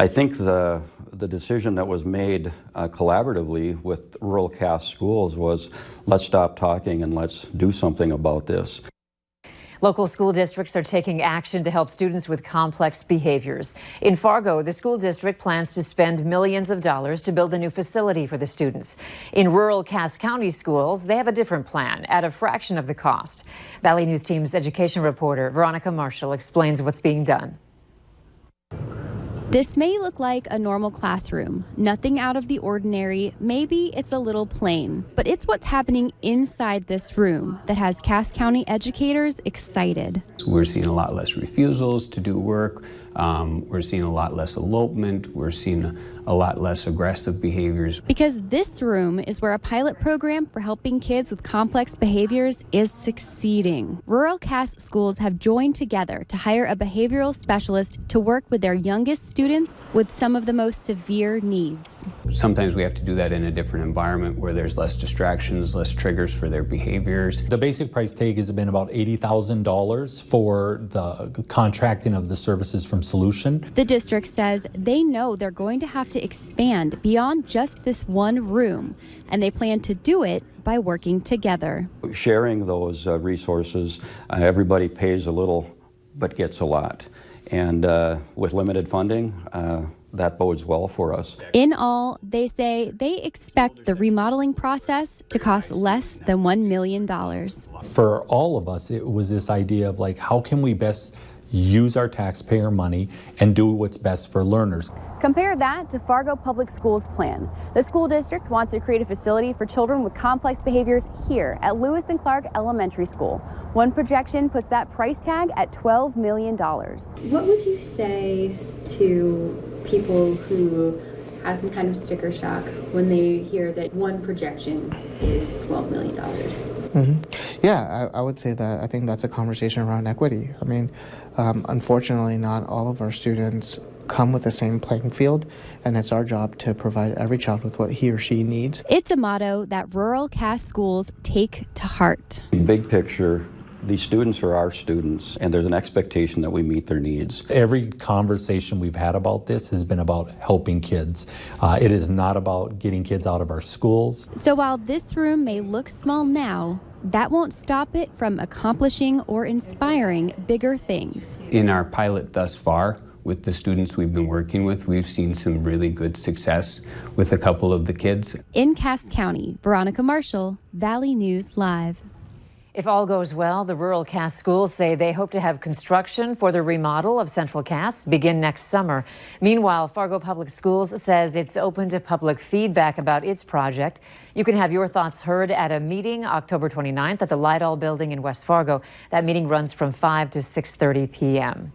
I think the decision that was made collaboratively with rural Cass schools was, let's stop talking and let's do something about this. Local school districts are taking action to help students with complex behaviors. In Fargo, the school district plans to spend millions of dollars to build a new facility for the students. In rural Cass County schools, they have a different plan at a fraction of the cost. Valley News Team's education reporter Veronica Marshall explains what's being done. This may look like a normal classroom, nothing out of the ordinary. Maybe it's a little plain, but it's what's happening inside this room that has Cass County educators excited. We're seeing a lot less refusals to do work. We're seeing a lot less elopement. We're seeing a lot less aggressive behaviors. Because this room is where a pilot program for helping kids with complex behaviors is succeeding. Rural Cass schools have joined together to hire a behavioral specialist to work with their youngest students with some of the most severe needs. Sometimes we have to do that in a different environment where there's less distractions, less triggers for their behaviors. The basic price tag has been about $80,000 for the contracting of the services from Solution. The district says they know they're going to have to expand beyond just this one room, and they plan to do it by working together. Sharing those resources, everybody pays a little but gets a lot. And with limited funding, that bodes well for us. In all, they say they expect the remodeling process to cost less than $1 million. For all of us, it was this idea of like, how can we best use our taxpayer money and do what's best for learners. Compare that to Fargo Public Schools' plan. The school district wants to create a facility for children with complex behaviors here at Lewis and Clark Elementary School. One projection puts that price tag at $12 million. What would you say to people who have some kind of sticker shock when they hear that one projection is $12 million? Yeah, I would say that I think that's a conversation around equity. I mean, unfortunately, not all of our students come with the same playing field, and it's our job to provide every child with what he or she needs. It's a motto that rural Cass schools take to heart. Big picture, these students are our students, and there's an expectation that we meet their needs. Every conversation we've had about this has been about helping kids. It is not about getting kids out of our schools. So while this room may look small now, that won't stop it from accomplishing or inspiring bigger things. In our pilot thus far, with the students we've been working with, we've seen some really good success with a couple of the kids. In Cass County, Veronica Marshall, Valley News Live. If all goes well, the rural Cass schools say they hope to have construction for the remodel of Central Cass begin next summer. Meanwhile, Fargo Public Schools says it's open to public feedback about its project. You can have your thoughts heard at a meeting October 29th at the Light All Building in West Fargo. That meeting runs from 5 to 6:30 p.m.